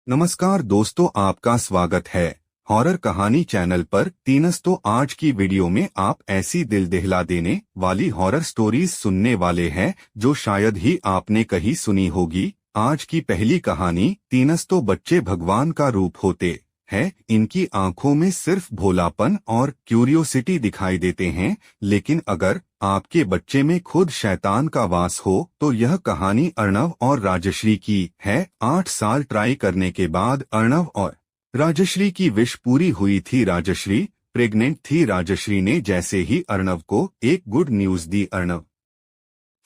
नमस्कार दोस्तों, आपका स्वागत है हॉरर कहानी चैनल पर। तो आज की वीडियो में आप ऐसी दिल दहला देने वाली हॉरर स्टोरीज सुनने वाले हैं जो शायद ही आपने कहीं सुनी होगी। आज की पहली कहानी तो बच्चे भगवान का रूप होते हैं। इनकी आंखों में सिर्फ भोलापन और क्यूरियोसिटी दिखाई देते हैं, लेकिन अगर आपके बच्चे में खुद शैतान का वास हो तो यह कहानी अर्णव और राजश्री की है। 8 साल ट्राई करने के बाद अर्णव और राजश्री की विश पूरी हुई थी। राजश्री प्रेग्नेंट थी। राजश्री ने जैसे ही अर्णव को एक गुड न्यूज दी, अर्णव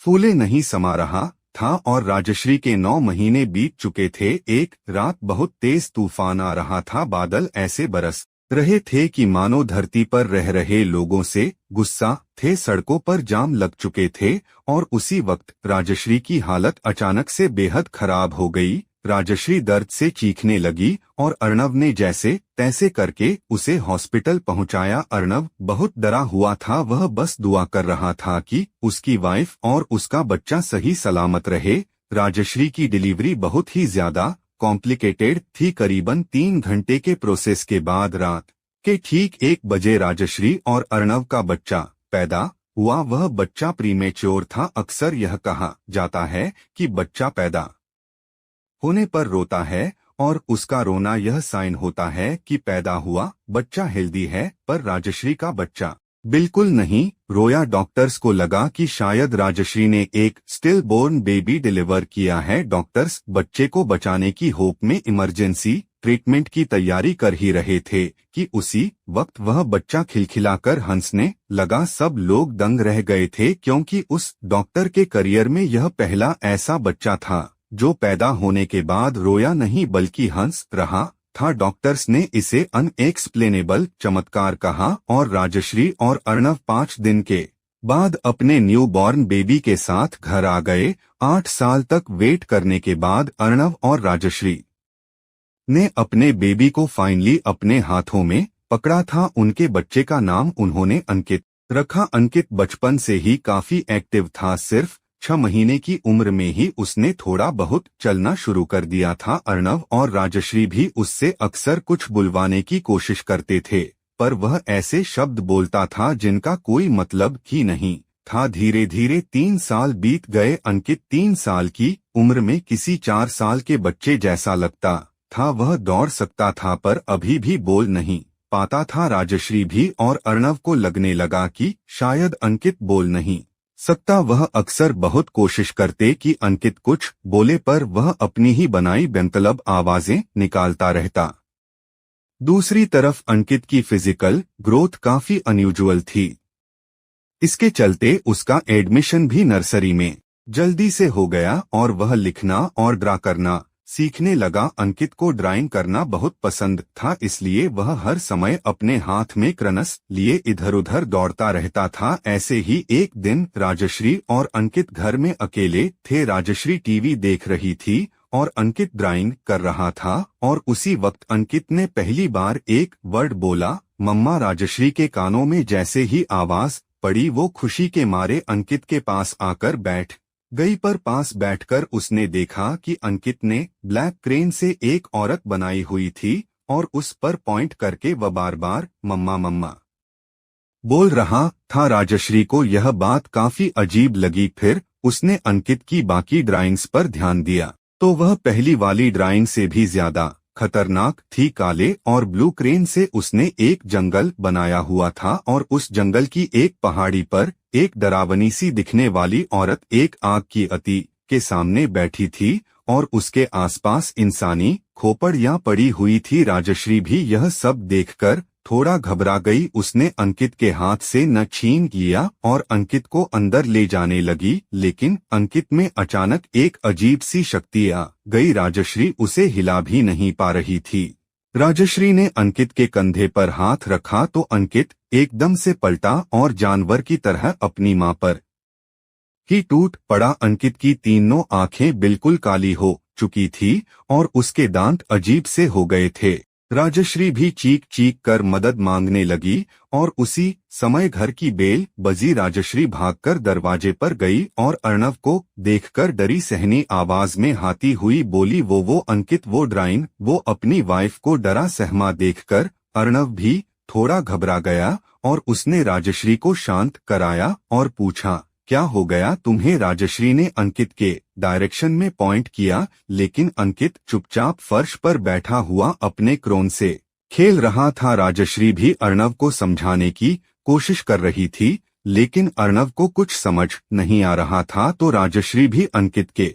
फूले नहीं समा रहा था और राजश्री के 9 महीने बीत चुके थे। एक रात बहुत तेज तूफान आ रहा था। बादल ऐसे बरस रहे थे कि मानो धरती पर रह रहे लोगों से गुस्सा थे। सड़कों पर जाम लग चुके थे और उसी वक्त राजश्री की हालत अचानक से बेहद खराब हो गई। राजश्री दर्द से चीखने लगी और अर्णव ने जैसे तैसे करके उसे हॉस्पिटल पहुंचाया। अर्णव बहुत डरा हुआ था। वह बस दुआ कर रहा था कि उसकी वाइफ और उसका बच्चा सही सलामत रहे। राजश्री की डिलीवरी बहुत ही ज्यादा कॉम्प्लिकेटेड थी। करीबन 3 घंटे के प्रोसेस के बाद रात के ठीक 1 बजे राजश्री और अर्णव का बच्चा पैदा हुआ। वह बच्चा प्रीमेच्योर था। अक्सर यह कहा जाता है कि बच्चा पैदा होने पर रोता है और उसका रोना यह साइन होता है कि पैदा हुआ बच्चा हेल्दी है, पर राजश्री का बच्चा बिल्कुल नहीं रोया। डॉक्टर्स को लगा कि शायद राजश्री ने एक स्टिल बोर्न बेबी डिलीवर किया है। डॉक्टर्स बच्चे को बचाने की होप में इमरजेंसी ट्रीटमेंट की तैयारी कर ही रहे थे कि उसी वक्त वह बच्चा खिलखिलाकर हंसने लगा। सब लोग दंग रह गए थे क्योंकि उस डॉक्टर के करियर में यह पहला ऐसा बच्चा था जो पैदा होने के बाद रोया नहीं बल्कि हंस रहा था। डॉक्टर्स ने इसे अनएक्सप्लेनेबल चमत्कार कहा और राजश्री और अर्णव 5 दिन के बाद अपने न्यू बॉर्न बेबी के साथ घर आ गए। 8 साल तक वेट करने के बाद अर्णव और राजश्री ने अपने बेबी को फाइनली अपने हाथों में पकड़ा था। उनके बच्चे का नाम उन्होंने अंकित रखा। अंकित बचपन से ही काफी एक्टिव था। सिर्फ 6 महीने की उम्र में ही उसने थोड़ा बहुत चलना शुरू कर दिया था। अर्णव और राजश्री भी उससे अक्सर कुछ बुलवाने की कोशिश करते थे, पर वह ऐसे शब्द बोलता था जिनका कोई मतलब ही नहीं था। धीरे धीरे 3 साल बीत गए। अंकित 3 साल की उम्र में किसी 4 साल के बच्चे जैसा लगता था। वह दौड़ सकता था पर अभी भी बोल नहीं पाता था। राजश्री भी और अर्णव को लगने लगा कि शायद अंकित बोल नहीं सकता। वह अक्सर बहुत कोशिश करते कि अंकित कुछ बोले, पर वह अपनी ही बनाई बेमतलब आवाजें निकालता रहता। दूसरी तरफ अंकित की फिजिकल ग्रोथ काफी अनयूजुअल थी। इसके चलते उसका एडमिशन भी नर्सरी में जल्दी से हो गया और वह लिखना और ड्रा करना सीखने लगा। अंकित को ड्राइंग करना बहुत पसंद था, इसलिए वह हर समय अपने हाथ में क्रनस लिए इधर उधर दौड़ता रहता था। ऐसे ही एक दिन राजश्री और अंकित घर में अकेले थे। राजश्री टीवी देख रही थी और अंकित ड्राइंग कर रहा था और उसी वक्त अंकित ने पहली बार एक वर्ड बोला, मम्मा। राजश्री के कानों में जैसे ही आवाज पड़ी वो खुशी के मारे अंकित के पास आकर बैठ गई, पर पास बैठकर उसने देखा कि अंकित ने ब्लैक क्रेन से एक औरत बनाई हुई थी और उस पर पॉइंट करके वह बार बार मम्मा मम्मा बोल रहा था। राजश्री को यह बात काफी अजीब लगी। फिर उसने अंकित की बाकी ड्राइंग्स पर ध्यान दिया तो वह पहली वाली ड्राइंग से भी ज्यादा खतरनाक थी। काले और ब्लू क्रेन से उसने एक जंगल बनाया हुआ था और उस जंगल की एक पहाड़ी पर एक डरावनी सी दिखने वाली औरत एक आग की अति के सामने बैठी थी और उसके आसपास इंसानी खोपड़ियां पड़ी हुई थी। राजश्री भी यह सब देखकर थोड़ा घबरा गई। उसने अंकित के हाथ से न छीन लिया और अंकित को अंदर ले जाने लगी, लेकिन अंकित में अचानक एक अजीब सी शक्ति आ गई। राजश्री उसे हिला भी नहीं पा रही थी। राजश्री ने अंकित के कंधे पर हाथ रखा तो अंकित एकदम से पलटा और जानवर की तरह अपनी मां पर ही टूट पड़ा। अंकित की तीनों आंखें बिल्कुल काली हो चुकी थी और उसके दांत अजीब से हो गए थे। राजश्री भी चीख चीख कर मदद मांगने लगी और उसी समय घर की बेल बजी राजश्री भागकर दरवाजे पर गई और अर्णव को देखकर डरी सहनी आवाज में हाती हुई बोली, वो अंकित, वो ड्राइन। वो अपनी वाइफ को डरा सहमा देखकर अर्णव भी थोड़ा घबरा गया और उसने राजश्री को शांत कराया और पूछा, क्या हो गया तुम्हें? राजश्री ने अंकित के डायरेक्शन में पॉइंट किया, लेकिन अंकित चुपचाप फर्श पर बैठा हुआ अपने क्रोन से खेल रहा था। राजश्री भी अर्णव को समझाने की कोशिश कर रही थी, लेकिन अर्णव को कुछ समझ नहीं आ रहा था, तो राजश्री भी अंकित के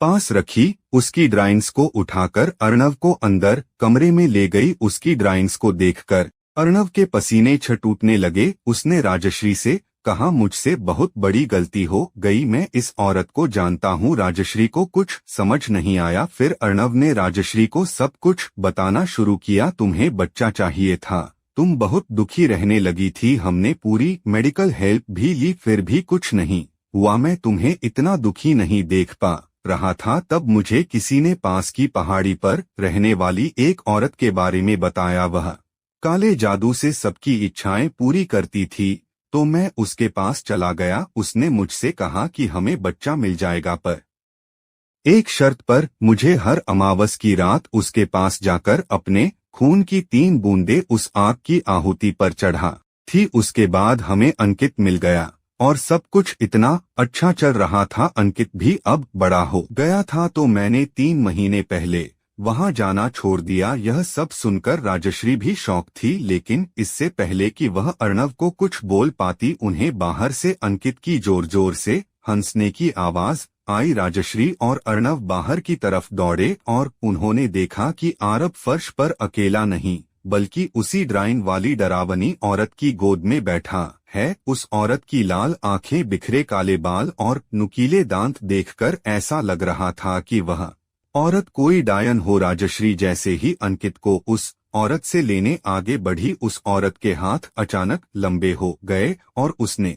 पास रखी उसकी ड्राइंग्स को उठाकर अर्णव को अंदर कमरे में ले गई। उसकी ड्राइंग्स को देखकर अर्णव के पसीने छूटने लगे। उसने राजश्री से कहा, मुझसे बहुत बड़ी गलती हो गई, मैं इस औरत को जानता हूँ। राजश्री को कुछ समझ नहीं आया। फिर अर्णव ने राजश्री को सब कुछ बताना शुरू किया। तुम्हें बच्चा चाहिए था, तुम बहुत दुखी रहने लगी थी, हमने पूरी मेडिकल हेल्प भी ली, फिर भी कुछ नहीं हुआ। मैं तुम्हें इतना दुखी नहीं देख पा रहा था। तब मुझे किसी ने पास की पहाड़ी पर रहने वाली एक औरत के बारे में बताया, वह काले जादू से सबकी इच्छाएं पूरी करती थी, तो मैं उसके पास चला गया। उसने मुझसे कहा कि हमें बच्चा मिल जाएगा, पर एक शर्त पर। मुझे हर अमावस की रात उसके पास जाकर अपने खून की 3 बूंदें उस आग की आहुति पर चढ़ा थी। उसके बाद हमें अंकित मिल गया और सब कुछ इतना अच्छा चल रहा था। अंकित भी अब बड़ा हो गया था, तो मैंने 3 महीने पहले वहां जाना छोड़ दिया। यह सब सुनकर राजश्री भी शौक थी, लेकिन इससे पहले कि वह अर्णव को कुछ बोल पाती, उन्हें बाहर से अंकित की जोर जोर से हंसने की आवाज आई। राजश्री और अर्णव बाहर की तरफ दौड़े और उन्होंने देखा कि आरब फर्श पर अकेला नहीं, बल्कि उसी ड्राइन वाली डरावनी औरत की गोद में बैठा है। उस औरत की लाल आंखें, बिखरे काले बाल और नुकीले दांत देखकर ऐसा लग रहा था कि वह औरत कोई डायन हो। राजश्री जैसे ही अंकित को उस औरत से लेने आगे बढ़ी, उस औरत के हाथ अचानक लंबे हो गए और उसने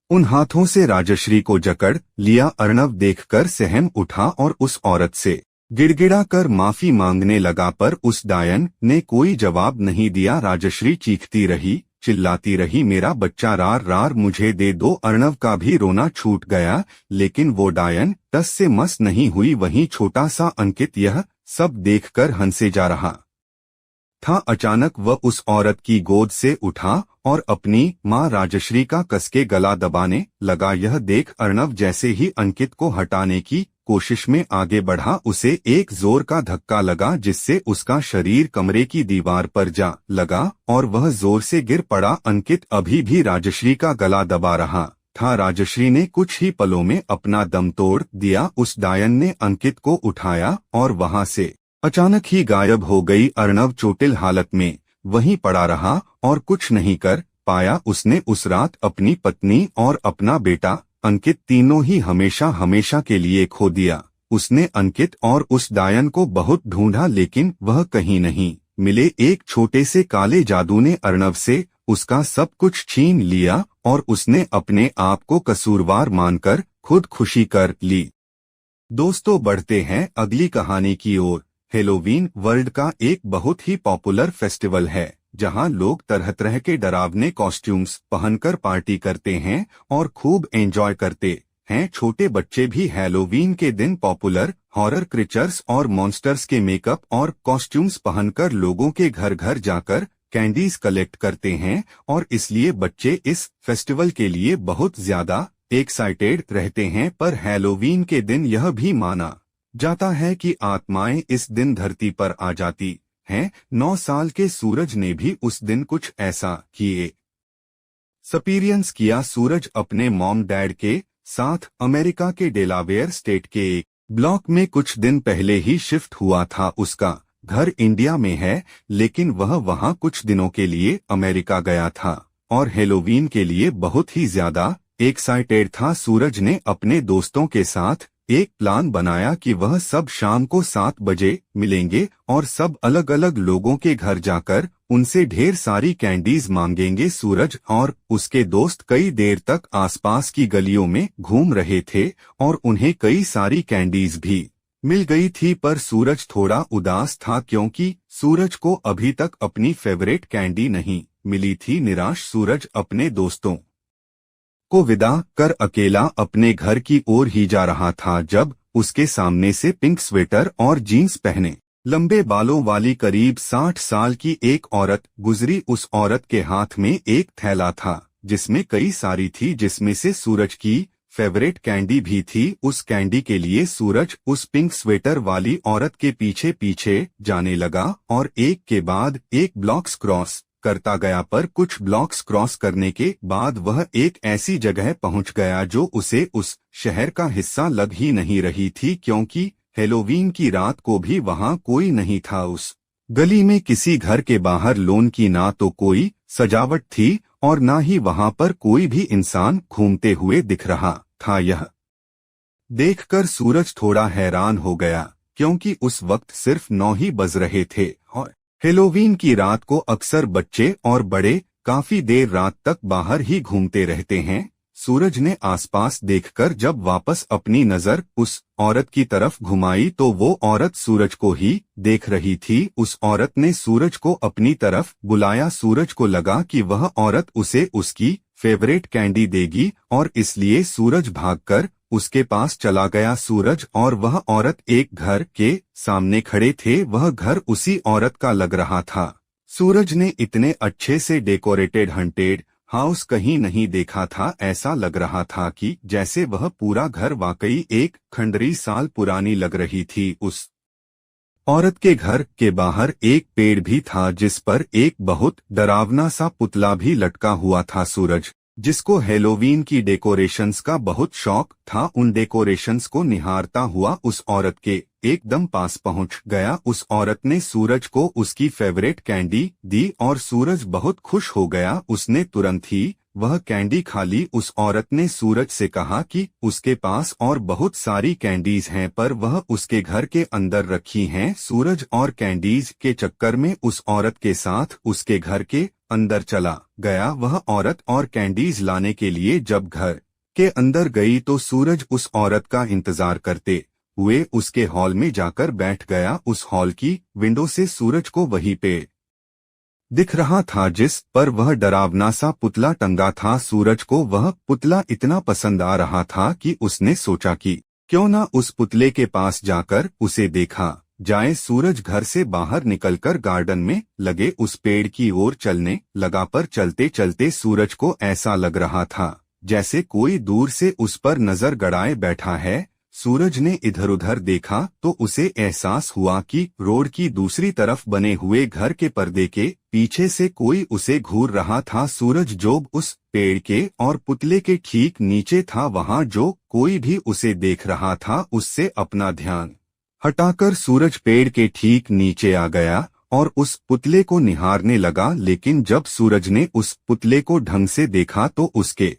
उन हाथों से राजश्री को जकड़ लिया। अर्णव देखकर सहम उठा और उस औरत से गिड़गिड़ा कर माफी मांगने लगा, पर उस डायन ने कोई जवाब नहीं दिया। राजश्री चीखती रही, चिल्लाती रही, मेरा बच्चा, रार रार, मुझे दे दो। अर्णव का भी रोना छूट गया, लेकिन वो डायन टस से मस नहीं हुई। वहीं छोटा सा अंकित यह सब देखकर हंसे जा रहा था। अचानक वह उस औरत की गोद से उठा और अपनी मां राजश्री का कसके गला दबाने लगा। यह देख अर्णव जैसे ही अंकित को हटाने की कोशिश में आगे बढ़ा, उसे एक जोर का धक्का लगा, जिससे उसका शरीर कमरे की दीवार पर जा लगा और वह जोर से गिर पड़ा। अंकित अभी भी राजश्री का गला दबा रहा था। राजश्री ने कुछ ही पलों में अपना दम तोड़ दिया। उस डायन ने अंकित को उठाया और वहां से अचानक ही गायब हो गई। अर्णव चोटिल हालत में वहीं पड़ा रहा और कुछ नहीं कर पाया। उसने उस रात अपनी पत्नी और अपना बेटा अंकित, तीनों ही हमेशा हमेशा के लिए खो दिया। उसने अंकित और उस डायन को बहुत ढूंढा, लेकिन वह कहीं नहीं मिले। एक छोटे से काले जादू ने अर्णव से उसका सब कुछ छीन लिया और उसने अपने आप को कसूरवार मानकर खुद खुशी कर ली। दोस्तों, बढ़ते हैं अगली कहानी की ओर। हेलोवीन वर्ल्ड का एक बहुत ही पॉपुलर फेस्टिवल है, जहां लोग तरह तरह के डरावने कॉस्ट्यूम्स पहनकर पार्टी करते हैं और खूब एंजॉय करते हैं। छोटे बच्चे भी हैलोवीन के दिन पॉपुलर हॉरर क्रीचर्स और मॉन्स्टर्स के मेकअप और कॉस्ट्यूम्स पहनकर लोगों के घर घर जाकर कैंडीज कलेक्ट करते हैं, और इसलिए बच्चे इस फेस्टिवल के लिए बहुत ज्यादा एक्साइटेड रहते हैं। पर हैलोवीन के दिन यह भी माना जाता है कि आत्माएं इस दिन धरती पर आ जाती हैं। 9 साल के सूरज ने भी उस दिन कुछ ऐसा किए एक्सपीरियंस किया। सूरज अपने मॉम डैड के साथ अमेरिका के डेलावेयर स्टेट के एक ब्लॉक में कुछ दिन पहले ही शिफ्ट हुआ था। उसका घर इंडिया में है, लेकिन वह वहां कुछ दिनों के लिए अमेरिका गया था और हेलोवीन के लिए बहुत ही ज्यादा एक्साइटेड था। सूरज ने अपने दोस्तों के साथ एक प्लान बनाया कि वह सब शाम को 7 बजे मिलेंगे और सब अलग अलग लोगों के घर जाकर उनसे ढेर सारी कैंडीज मांगेंगे। सूरज और उसके दोस्त कई देर तक आसपास की गलियों में घूम रहे थे और उन्हें कई सारी कैंडीज भी मिल गई थी, पर सूरज थोड़ा उदास था क्योंकि सूरज को अभी तक अपनी फेवरेट कैंडी नहीं मिली थी। निराश सूरज अपने दोस्तों को विदा कर अकेला अपने घर की ओर ही जा रहा था जब उसके सामने से पिंक स्वेटर और जीन्स पहने लंबे बालों वाली करीब 60 साल की एक औरत गुजरी। उस औरत के हाथ में एक थैला था जिसमें कई सारी थी, जिसमें से सूरज की फेवरेट कैंडी भी थी। उस कैंडी के लिए सूरज उस पिंक स्वेटर वाली औरत के पीछे पीछे जाने लगा और एक के बाद एक ब्लॉक्स क्रॉस करता गया, पर कुछ ब्लॉक्स क्रॉस करने के बाद वह एक ऐसी जगह पहुंच गया जो उसे उस शहर का हिस्सा लग ही नहीं रही थी, क्योंकि हेलोवीन की रात को भी वहां कोई नहीं था। उस गली में किसी घर के बाहर लॉन की ना तो कोई सजावट थी और ना ही वहां पर कोई भी इंसान घूमते हुए दिख रहा था। यह देखकर सूरज थोड़ा हैरान हो गया क्योंकि उस वक्त सिर्फ 9 ही बज रहे थे और हेलोवीन की रात को अक्सर बच्चे और बड़े काफी देर रात तक बाहर ही घूमते रहते हैं। सूरज ने आसपास देखकर जब वापस अपनी नजर उस औरत की तरफ घुमाई तो वो औरत सूरज को ही देख रही थी। उस औरत ने सूरज को अपनी तरफ बुलाया। सूरज को लगा कि वह औरत उसे उसकी फेवरेट कैंडी देगी और इसलिए सूरज भागकर उसके पास चला गया। सूरज और वह औरत एक घर के सामने खड़े थे। वह घर उसी औरत का लग रहा था। सूरज ने इतने अच्छे से डेकोरेटेड हंटेड हाउस कहीं नहीं देखा था। ऐसा लग रहा था कि जैसे वह पूरा घर वाकई एक खंडरी साल पुरानी लग रही थी। उस औरत के घर के बाहर एक पेड़ भी था जिस पर एक बहुत डरावना सा पुतला भी लटका हुआ था। सूरज, जिसको हेलोवीन की डेकोरेशंस का बहुत शौक था, उन डेकोरेशंस को निहारता हुआ उस औरत के एकदम पास पहुंच गया। उस औरत ने सूरज को उसकी फेवरेट कैंडी दी और सूरज बहुत खुश हो गया। उसने तुरंत ही वह कैंडी खा ली। उस औरत ने सूरज से कहा कि उसके पास और बहुत सारी कैंडीज हैं, पर वह उसके घर के अंदर रखी हैं। सूरज और कैंडीज के चक्कर में उस औरत के साथ उसके घर के अंदर चला गया। वह औरत और कैंडीज लाने के लिए जब घर के अंदर गई तो सूरज उस औरत का इंतजार करते हुए उसके हॉल में जाकर बैठ गया। उस हॉल की विंडो से सूरज को वहीं पे दिख रहा था जिस पर वह डरावना सा पुतला टंगा था। सूरज को वह पुतला इतना पसंद आ रहा था कि उसने सोचा कि क्यों ना उस पुतले के पास जाकर उसे देखा जाए। सूरज घर से बाहर निकलकर गार्डन में लगे उस पेड़ की ओर चलने लगा, पर चलते चलते सूरज को ऐसा लग रहा था जैसे कोई दूर से उस पर नजर गड़ाए बैठा है। सूरज ने इधर उधर देखा तो उसे एहसास हुआ कि रोड की दूसरी तरफ बने हुए घर के पर्दे के पीछे से कोई उसे घूर रहा था। सूरज जो उस पेड़ के और पुतले के ठीक नीचे था, वहां जो कोई भी उसे देख रहा था उससे अपना ध्यान हटाकर सूरज पेड़ के ठीक नीचे आ गया और उस पुतले को निहारने लगा। लेकिन जब सूरज ने उस पुतले को ढंग से देखा तो उसके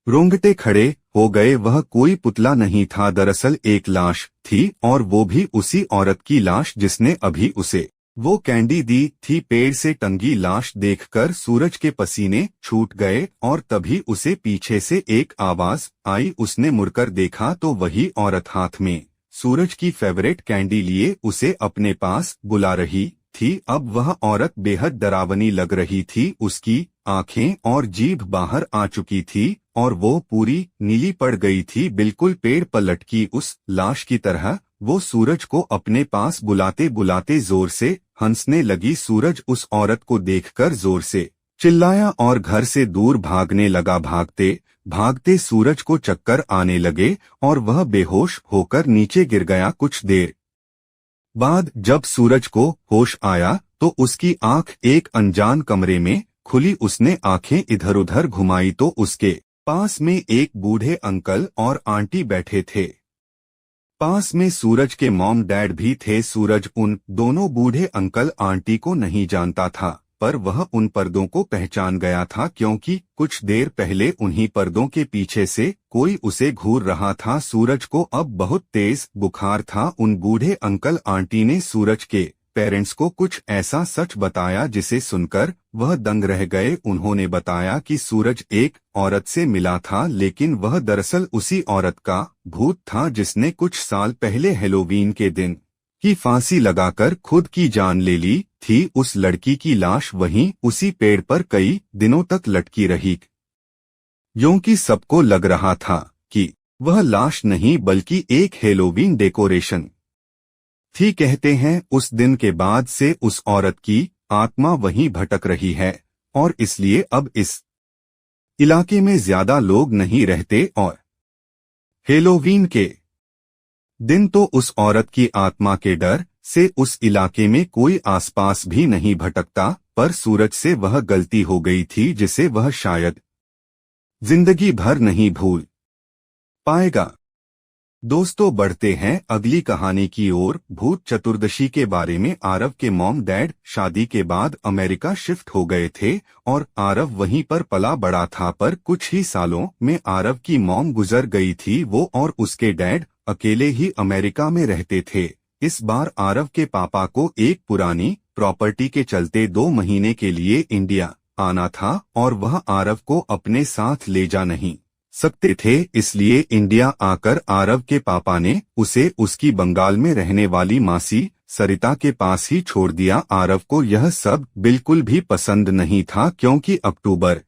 रोंगटे खड़े हो गए। वह कोई पुतला नहीं था, दरअसल एक लाश थी और वो भी उसी औरत की लाश जिसने अभी उसे वो कैंडी दी थी। पेड़ से टंगी लाश देखकर सूरज के पसीने छूट गए और तभी उसे पीछे से एक आवाज आई। उसने मुड़कर देखा तो वही औरत हाथ में सूरज की फेवरेट कैंडी लिए उसे अपने पास बुला रही थी। अब वह औरत बेहद डरावनी लग रही थी। उसकी आंखें और जीभ बाहर आ चुकी थी और वो पूरी नीली पड़ गई थी, बिल्कुल पेड़ पर लटकी उस लाश की तरह। वो सूरज को अपने पास बुलाते बुलाते जोर से हंसने लगी। सूरज उस औरत को देखकर जोर से चिल्लाया और घर से दूर भागने लगा। भागते भागते सूरज को चक्कर आने लगे और वह बेहोश होकर नीचे गिर गया। कुछ देर बाद जब सूरज को होश आया तो उसकी आंख एक अनजान कमरे में खुली। उसने आंखें इधर उधर घुमाई तो उसके पास में एक बूढ़े अंकल और आंटी बैठे थे। पास में सूरज के मॉम डैड भी थे। सूरज उन दोनों बूढ़े अंकल आंटी को नहीं जानता था, पर वह उन पर्दों को पहचान गया था क्योंकि कुछ देर पहले उन्हीं पर्दों के पीछे से कोई उसे घूर रहा था। सूरज को अब बहुत तेज बुखार था। उन बूढ़े अंकल आंटी ने सूरज के पेरेंट्स को कुछ ऐसा सच बताया जिसे सुनकर वह दंग रह गए। उन्होंने बताया कि सूरज एक औरत से मिला था, लेकिन वह दरअसल उसी औरत का भूत था जिसने कुछ साल पहले हैलोवीन के दिन ही फांसी लगाकर खुद की जान ले ली थी। उस लड़की की लाश वहीं उसी पेड़ पर कई दिनों तक लटकी रही, यूं कि सबको लग रहा था कि वह लाश नहीं बल्कि एक हैलोवीन डेकोरेशन थी। कहते हैं उस दिन के बाद से उस औरत की आत्मा वहीं भटक रही है और इसलिए अब इस इलाके में ज्यादा लोग नहीं रहते और हैलोवीन के दिन तो उस औरत की आत्मा के डर से उस इलाके में कोई आसपास भी नहीं भटकता। पर सूरज से वह गलती हो गई थी जिसे वह शायद जिंदगी भर नहीं भूल पाएगा। दोस्तों, बढ़ते हैं अगली कहानी की ओर। भूत चतुर्दशी के बारे में। आरव के मॉम डैड शादी के बाद अमेरिका शिफ्ट हो गए थे और आरव वहीं पर पला बड़ा था, पर कुछ ही सालों में आरव की मॉम गुजर गई थी। वो और उसके डैड अकेले ही अमेरिका में रहते थे। इस बार आरव के पापा को एक पुरानी प्रॉपर्टी के चलते 2 महीने के लिए इंडिया आना था और वह आरव को अपने साथ ले जा नहीं सकते थे। इसलिए इंडिया आकर आरव के पापा ने उसे उसकी बंगाल में रहने वाली मासी सरिता के पास ही छोड़ दिया। आरव को यह सब बिल्कुल भी पसंद नहीं था, क्योंकि अक्टूबर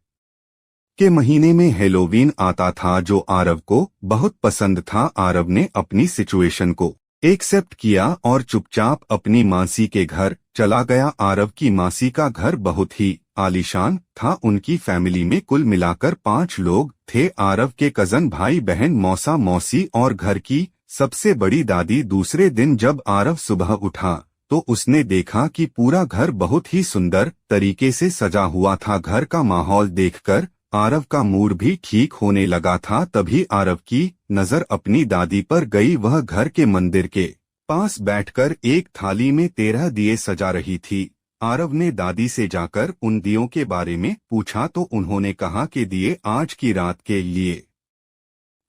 के महीने में हैलोवीन आता था जो आरव को बहुत पसंद था। आरव ने अपनी सिचुएशन को एक्सेप्ट किया और चुपचाप अपनी मासी के घर चला गया। आरव की मासी का घर बहुत ही आलीशान था। उनकी फैमिली में कुल मिलाकर 5 लोग थे। आरव के कजन, भाई बहन, मौसा मौसी और घर की सबसे बड़ी दादी। दूसरे दिन जब आरव सुबह उठा तो उसने देखा कि पूरा घर बहुत ही सुंदर तरीके से सजा हुआ था। घर का माहौल देखकर आरव का मूड भी ठीक होने लगा था। तभी आरव की नजर अपनी दादी पर गई। वह घर के मंदिर के पास बैठकर एक थाली में 13 दिए सजा रही थी। आरव ने दादी से जाकर उन दियों के बारे में पूछा तो उन्होंने कहा कि दिए आज की रात के लिए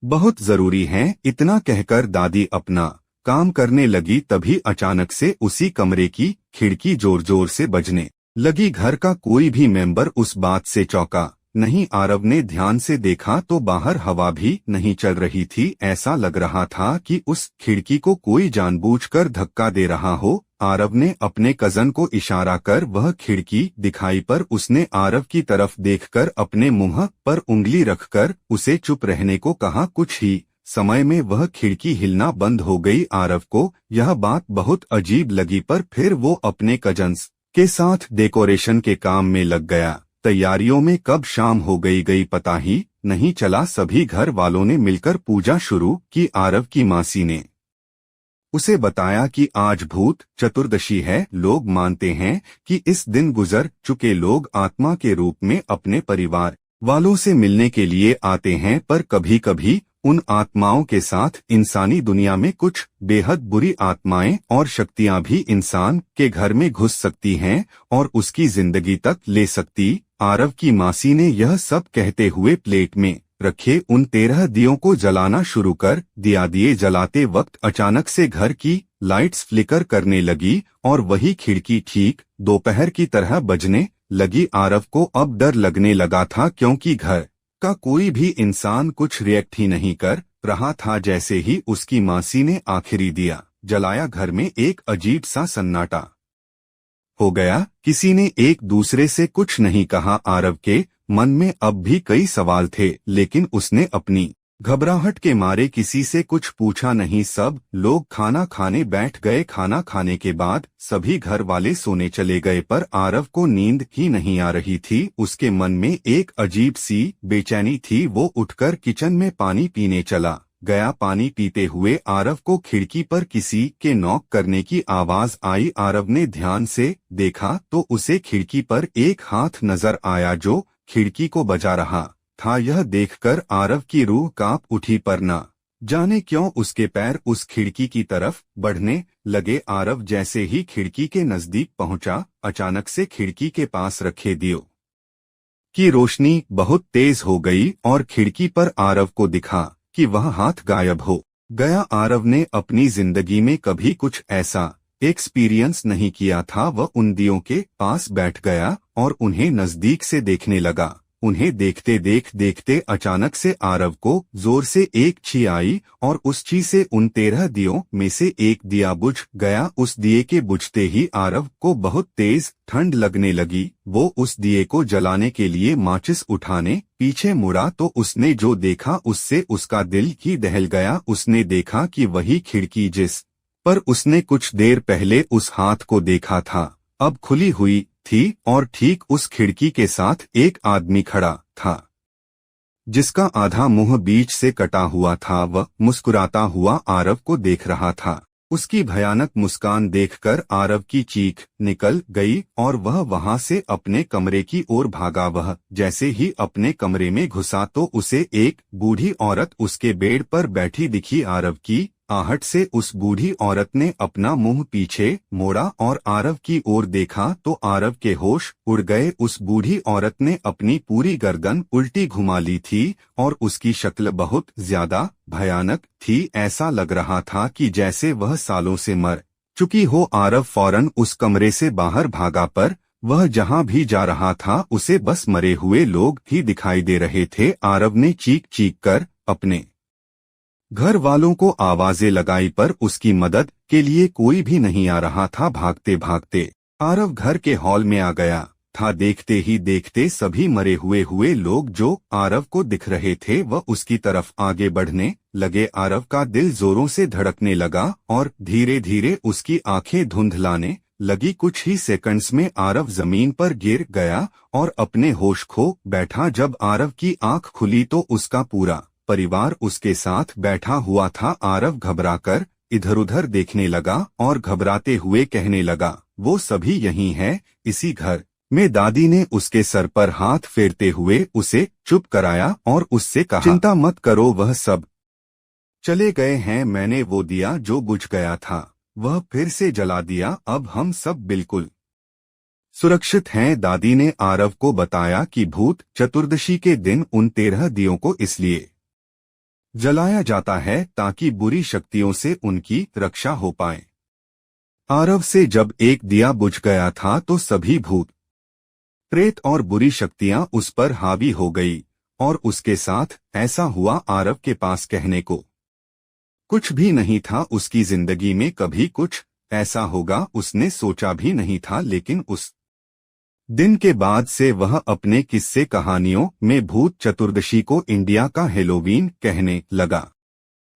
बहुत जरूरी हैं। इतना कहकर दादी अपना काम करने लगी। तभी अचानक से उसी कमरे की खिड़की जोर जोर से बजने लगी। घर का कोई भी मेंबर उस बात से चौंका नहीं। आरव ने ध्यान से देखा तो बाहर हवा भी नहीं चल रही थी। ऐसा लग रहा था कि उस खिड़की को कोई जानबूझकर धक्का दे रहा हो। आरव ने अपने कजन को इशारा कर वह खिड़की दिखाई, पर उसने आरव की तरफ देखकर अपने मुंह पर उंगली रखकर उसे चुप रहने को कहा। कुछ ही समय में वह खिड़की हिलना बंद हो गई। आरव को यह बात बहुत अजीब लगी, पर फिर वो अपने कजन्स के साथ डेकोरेशन के काम में लग गया। तैयारियों में कब शाम हो गई पता ही नहीं चला। सभी घर वालों ने मिलकर पूजा शुरू की। आरव की मासी ने उसे बताया कि आज भूत चतुर्दशी है। लोग मानते हैं कि इस दिन गुजर चुके लोग आत्मा के रूप में अपने परिवार वालों से मिलने के लिए आते हैं, पर कभी कभी उन आत्माओं के साथ इंसानी दुनिया में कुछ बेहद बुरी आत्माएं और शक्तियां भी इंसान के घर में घुस सकती हैं और उसकी जिंदगी तक ले सकती। आरव की मासी ने यह सब कहते हुए प्लेट में रखे उन 13 दियों को जलाना शुरू कर दिया। दिए जलाते वक्त अचानक से घर की लाइट्स फ्लिकर करने लगी और वही खिड़की ठीक दोपहर की तरह बजने लगी। आरव को अब डर लगने लगा था, क्योंकि घर का कोई भी इंसान कुछ रिएक्ट ही नहीं कर रहा था। जैसे ही उसकी मासी ने आखिरी दिया जलाया, घर में एक अजीब सा सन्नाटा हो गया। किसी ने एक दूसरे से कुछ नहीं कहा। आरव के मन में अब भी कई सवाल थे, लेकिन उसने अपनी घबराहट के मारे किसी से कुछ पूछा नहीं। सब लोग खाना खाने बैठ गए। खाना खाने के बाद सभी घर वाले सोने चले गए, पर आरव को नींद ही नहीं आ रही थी। उसके मन में एक अजीब सी बेचैनी थी। वो उठकर किचन में पानी पीने चला गया। पानी पीते हुए आरव को खिड़की पर किसी के नॉक करने की आवाज आई। आरव ने ध्यान से देखा तो उसे खिड़की पर एक हाथ नजर आया जो खिड़की को बजा रहा था। यह देखकर आरव की रूह कांप उठी, पर न जाने क्यों उसके पैर उस खिड़की की तरफ बढ़ने लगे। आरव जैसे ही खिड़की के नजदीक पहुंचा, अचानक से खिड़की के पास रखे दियों की रोशनी बहुत तेज हो गई और खिड़की पर आरव को दिखा कि वह हाथ गायब हो गया। आरव ने अपनी जिंदगी में कभी कुछ ऐसा एक्सपीरियंस नहीं किया था, वह उन दियों के पास बैठ गया और उन्हें नजदीक से देखने लगा। उन्हें देखते देखते अचानक से आरव को जोर से एक छी आई और उस छी से उन 13 दियों में से एक दिया बुझ गया। उस दिए के बुझते ही आरव को बहुत तेज ठंड लगने लगी। वो उस दिए को जलाने के लिए माचिस उठाने पीछे मुड़ा तो उसने जो देखा उससे उसका दिल ही दहल गया। उसने देखा कि वही खिड़की जिस पर उसने कुछ देर पहले उस हाथ को देखा था अब खुली हुई थी और ठीक उस खिड़की के साथ एक आदमी खड़ा था जिसका आधा मुंह बीच से कटा हुआ था। वह मुस्कुराता हुआ आरव को देख रहा था। उसकी भयानक मुस्कान देखकर आरव की चीख निकल गई और वह वहां से अपने कमरे की ओर भागा। वह जैसे ही अपने कमरे में घुसा तो उसे एक बूढ़ी औरत उसके बेड पर बैठी दिखी। आरव की आहट से उस बूढ़ी औरत ने अपना मुंह पीछे मोड़ा और आरव की ओर देखा तो आरव के होश उड़ गए। उस बूढ़ी औरत ने अपनी पूरी गर्दन उल्टी घुमा ली थी और उसकी शक्ल बहुत ज्यादा भयानक थी। ऐसा लग रहा था कि जैसे वह सालों से मर चुकी हो। आरव फौरन उस कमरे से बाहर भागा पर वह जहां भी जा रहा था उसे बस मरे हुए लोग ही दिखाई दे रहे थे। आरव ने चीख चीख कर अपने घर वालों को आवाजें लगाई पर उसकी मदद के लिए कोई भी नहीं आ रहा था। भागते भागते आरव घर के हॉल में आ गया था। देखते ही देखते सभी मरे हुए लोग जो आरव को दिख रहे थे वह उसकी तरफ आगे बढ़ने लगे। आरव का दिल जोरों से धड़कने लगा और धीरे धीरे उसकी आंखें धुंधलाने लगी। कुछ ही सेकंड्स में आरव जमीन पर गिर गया और अपने होश खो बैठा। जब आरव की आंख खुली तो उसका पूरा परिवार उसके साथ बैठा हुआ था। आरव घबराकर इधर-उधर देखने लगा और घबराते हुए कहने लगा, वो सभी यहीं हैं, इसी घर में। दादी ने उसके सर पर हाथ फेरते हुए उसे चुप कराया और उससे कहा, चिंता मत करो, वह सब चले गए हैं। मैंने वो दिया जो बुझ गया था वह फिर से जला दिया। अब हम सब बिल्कुल सुरक्षित हैं। दादी ने आरव को बताया कि भूत चतुर्दशी के दिन उन 13 दियों को इसलिए जलाया जाता है ताकि बुरी शक्तियों से उनकी रक्षा हो पाए। आरव से जब एक दिया बुझ गया था तो सभी भूत प्रेत और बुरी शक्तियां उस पर हावी हो गई और उसके साथ ऐसा हुआ। आरव के पास कहने को कुछ भी नहीं था। उसकी जिंदगी में कभी कुछ ऐसा होगा उसने सोचा भी नहीं था। लेकिन उस दिन के बाद से वह अपने किस्से कहानियों में भूत चतुर्दशी को इंडिया का हेलोवीन कहने लगा।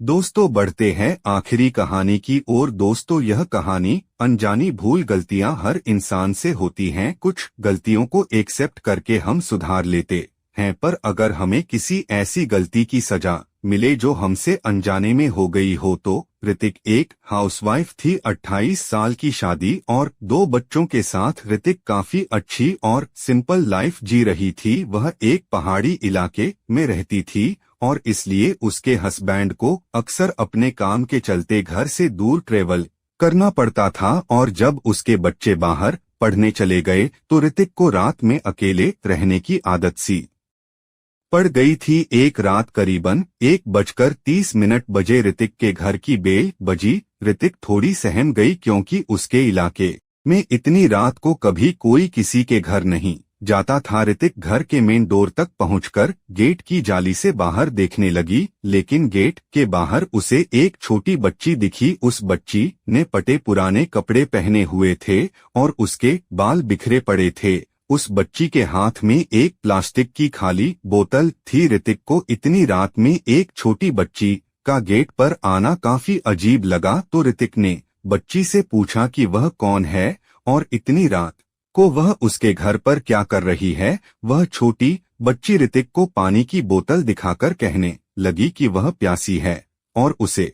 दोस्तों, बढ़ते हैं आखिरी कहानी की ओर। दोस्तों, यह कहानी अनजानी भूल गलतियां हर इंसान से होती हैं। कुछ गलतियों को एक्सेप्ट करके हम सुधार लेते हैं, पर अगर हमें किसी ऐसी गलती की सजा मिले जो हमसे अनजाने में हो गई हो तो। ऋतिक एक हाउसवाइफ थी, 28 साल की शादी और 2 बच्चों के साथ ऋतिक काफी अच्छी और सिंपल लाइफ जी रही थी। वह एक पहाड़ी इलाके में रहती थी और इसलिए उसके हस्बैंड को अक्सर अपने काम के चलते घर से दूर ट्रेवल करना पड़ता था और जब उसके बच्चे बाहर पढ़ने चले गए तो ऋतिक को रात में अकेले रहने की आदत सी पड़ गई थी। एक रात करीबन 1:30 बजे ऋतिक के घर की बेल बजी। ऋतिक थोड़ी सहम गई क्योंकि उसके इलाके में इतनी रात को कभी कोई किसी के घर नहीं जाता था। ऋतिक घर के मेन डोर तक पहुंचकर गेट की जाली से बाहर देखने लगी, लेकिन गेट के बाहर उसे एक छोटी बच्ची दिखी। उस बच्ची ने फटे पुराने कपड़े पहने हुए थे और उसके बाल बिखरे पड़े थे। उस बच्ची के हाथ में एक प्लास्टिक की खाली बोतल थी। ऋतिक को इतनी रात में एक छोटी बच्ची का गेट पर आना काफी अजीब लगा तो ऋतिक ने बच्ची से पूछा कि वह कौन है और इतनी रात को वह उसके घर पर क्या कर रही है। वह छोटी बच्ची ऋतिक को पानी की बोतल दिखाकर कहने लगी कि वह प्यासी है और उसे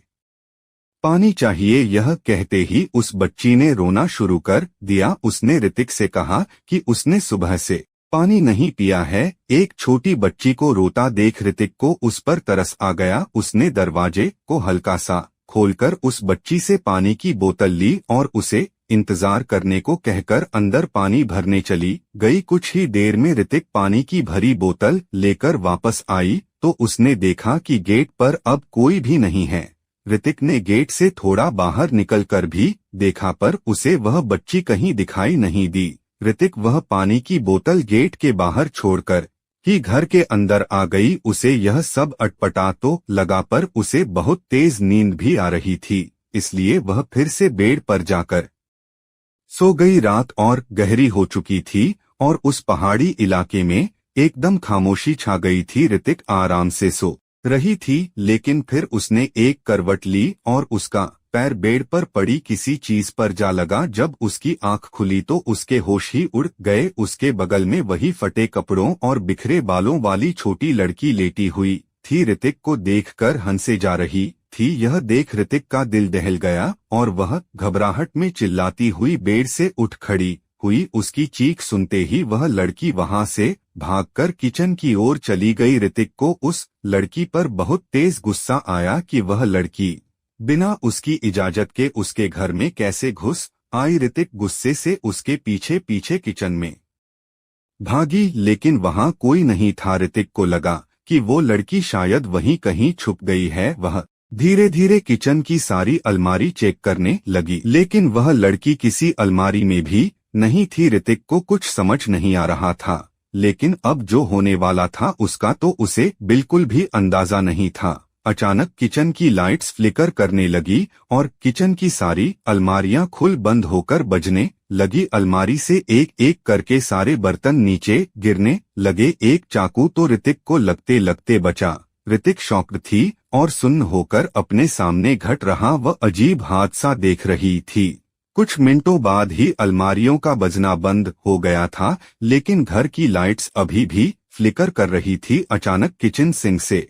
पानी चाहिए। यह कहते ही उस बच्ची ने रोना शुरू कर दिया। उसने ऋतिक से कहा कि उसने सुबह से पानी नहीं पिया है। एक छोटी बच्ची को रोता देख ऋतिक को उस पर तरस आ गया। उसने दरवाजे को हल्का सा खोलकर उस बच्ची से पानी की बोतल ली और उसे इंतजार करने को कहकर अंदर पानी भरने चली गई। कुछ ही देर में ऋतिक पानी की भरी बोतल लेकर वापस आई तो उसने देखा कि गेट पर अब कोई भी नहीं है। ऋतिक ने गेट से थोड़ा बाहर निकलकर भी देखा पर उसे वह बच्ची कहीं दिखाई नहीं दी। ऋतिक वह पानी की बोतल गेट के बाहर छोड़कर ही घर के अंदर आ गई। उसे यह सब अटपटा तो लगा पर उसे बहुत तेज नींद भी आ रही थी, इसलिए वह फिर से बेड पर जाकर सो गई। रात और गहरी हो चुकी थी और उस पहाड़ी इलाके में एकदम खामोशी छा गई थी। ऋतिक आराम से सो रही थी, लेकिन फिर उसने एक करवट ली और उसका पैर बेड पर पड़ी किसी चीज पर जा लगा। जब उसकी आंख खुली तो उसके होश ही उड़ गए। उसके बगल में वही फटे कपड़ों और बिखरे बालों वाली छोटी लड़की लेटी हुई थी, ऋतिक को देखकर हंसे जा रही थी। यह देख ऋतिक का दिल दहल गया और वह घबराहट में चिल्लाती हुई बेड से उठ खड़ी हुई। उसकी चीख सुनते ही वह लड़की वहां से भागकर किचन की ओर चली गई। ऋतिक को उस लड़की पर बहुत तेज गुस्सा आया कि वह लड़की बिना उसकी इजाजत के उसके घर में कैसे घुस आई। ऋतिक गुस्से से उसके पीछे पीछे किचन में भागी, लेकिन वहां कोई नहीं था। ऋतिक को लगा कि वो लड़की शायद वहीं कहीं छुप गई है। वह धीरे धीरे किचन की सारी अलमारी चेक करने लगी, लेकिन वह लड़की किसी अलमारी में भी नहीं थी। ऋतिक को कुछ समझ नहीं आ रहा था, लेकिन अब जो होने वाला था उसका तो उसे बिल्कुल भी अंदाजा नहीं था। अचानक किचन की लाइट्स फ्लिकर करने लगी और किचन की सारी अलमारियां खुल बंद होकर बजने लगी। अलमारी से एक एक करके सारे बर्तन नीचे गिरने लगे। एक चाकू तो ऋतिक को लगते लगते बचा। ऋतिक शॉक्ड थी और सुन्न होकर अपने सामने घट रहा वह अजीब हादसा देख रही थी। कुछ मिनटों बाद ही अलमारियों का बजना बंद हो गया था, लेकिन घर की लाइट्स अभी भी फ्लिकर कर रही थी। अचानक किचन सिंक से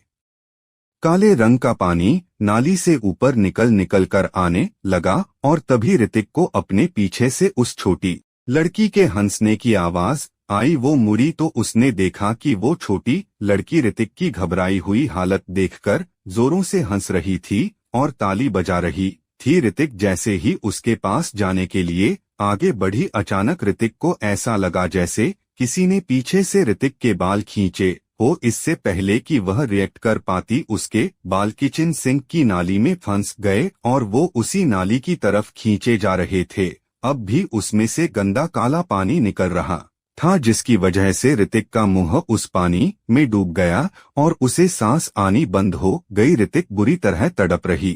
काले रंग का पानी नाली से ऊपर निकल कर आने लगा और तभी ऋतिक को अपने पीछे से उस छोटी लड़की के हंसने की आवाज आई। वो मुड़ी तो उसने देखा कि वो छोटी लड़की ऋतिक की घबराई हुई हालत देखकर जोरों से हंस रही थी और ताली बजा रही थी। ऋतिक जैसे ही उसके पास जाने के लिए आगे बढ़ी, अचानक ऋतिक को ऐसा लगा जैसे किसी ने पीछे से ऋतिक के बाल खींचे हो। इससे पहले कि वह रिएक्ट कर पाती उसके बाल किचन सिंक की नाली में फंस गए और वो उसी नाली की तरफ खींचे जा रहे थे। अब भी उसमें से गंदा काला पानी निकल रहा था, जिसकी वजह से ऋतिक का मुंह उस पानी में डूब गया और उसे सांस आनी बंद हो गई। ऋतिक बुरी तरह तड़प रही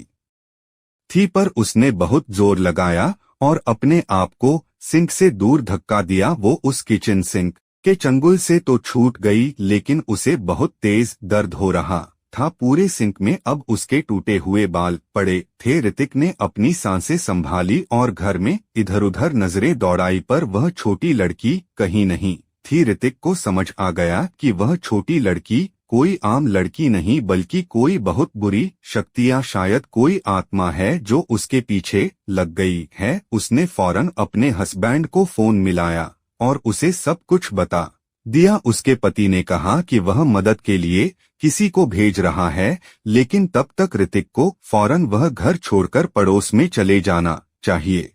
थी, पर उसने बहुत जोर लगाया और अपने आप को सिंक से दूर धक्का दिया। वो उस किचन सिंक के चंगुल से तो छूट गई, लेकिन उसे बहुत तेज दर्द हो रहा था। पूरे सिंक में अब उसके टूटे हुए बाल पड़े थे। ऋतिक ने अपनी सांसें संभाली और घर में इधर उधर नजरें दौड़ाई, पर वह छोटी लड़की कहीं नहीं थी। ऋतिक को समझ आ गया कि वह छोटी लड़की कोई आम लड़की नहीं, बल्कि कोई बहुत बुरी शक्ति या शायद कोई आत्मा है जो उसके पीछे लग गई है। उसने फौरन अपने हस्बैंड को फोन मिलाया और उसे सब कुछ बता दिया। उसके पति ने कहा कि वह मदद के लिए किसी को भेज रहा है, लेकिन तब तक ऋतिक को फौरन वह घर छोड़कर पड़ोस में चले जाना चाहिए।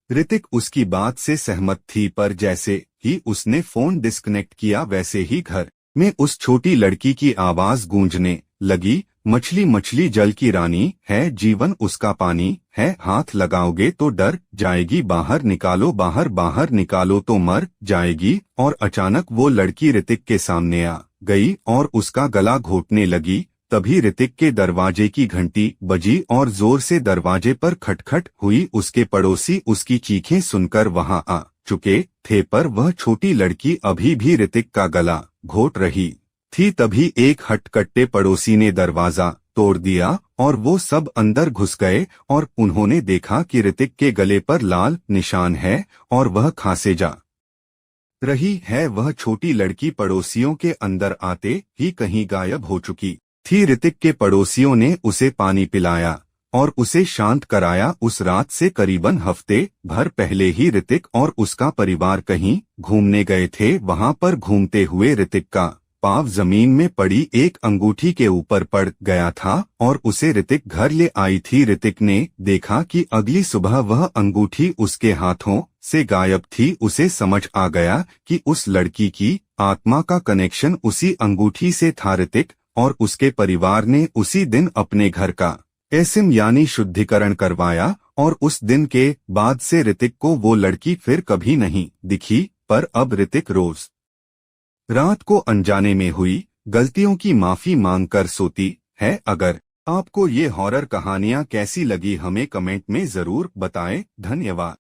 ऋतिक उसकी बात से सहमत थी, पर जैसे ही उसने फोन डिस्कनेक्ट किया वैसे ही घर में उस छोटी लड़की की आवाज गूंजने लगी। मछली मछली जल की रानी है, जीवन उसका पानी है, हाथ लगाओगे तो डर जाएगी, बाहर निकालो बाहर बाहर निकालो तो मर जाएगी। और अचानक वो लड़की ऋतिक के सामने आ गई और उसका गला घोटने लगी। तभी ऋतिक के दरवाजे की घंटी बजी और जोर से दरवाजे पर खटखट हुई। उसके पड़ोसी उसकी चीखें सुनकर वहां आ चुके थे, पर वह छोटी लड़की अभी भी ऋतिक का गला घोट रही थी। तभी एक हट्टकट्टे पड़ोसी ने दरवाजा तोड़ दिया और वो सब अंदर घुस गए और उन्होंने देखा कि ऋतिक के गले पर लाल निशान है और वह खांसे जा रही है। वह छोटी लड़की पड़ोसियों के अंदर आते ही कहीं गायब हो चुकी थी। ऋतिक के पड़ोसियों ने उसे पानी पिलाया और उसे शांत कराया। उस रात से करीबन हफ्ते भर पहले ही ऋतिक और उसका परिवार कहीं घूमने गए थे। वहां पर घूमते हुए ऋतिक का पाँव जमीन में पड़ी एक अंगूठी के ऊपर पड़ गया था और उसे ऋतिक घर ले आई थी। ऋतिक ने देखा कि अगली सुबह वह अंगूठी उसके हाथों से गायब थी। उसे समझ आ गया कि उस लड़की की आत्मा का कनेक्शन उसी अंगूठी से था। ऋतिक और उसके परिवार ने उसी दिन अपने घर का एसिम यानी शुद्धिकरण करवाया और उस दिन के बाद से ऋतिक को वो लड़की फिर कभी नहीं दिखी। पर अब ऋतिक रोज रात को अनजाने में हुई गलतियों की माफी मांगकर सोती है। अगर आपको ये हॉरर कहानियां कैसी लगी हमें कमेंट में जरूर बताएं। धन्यवाद।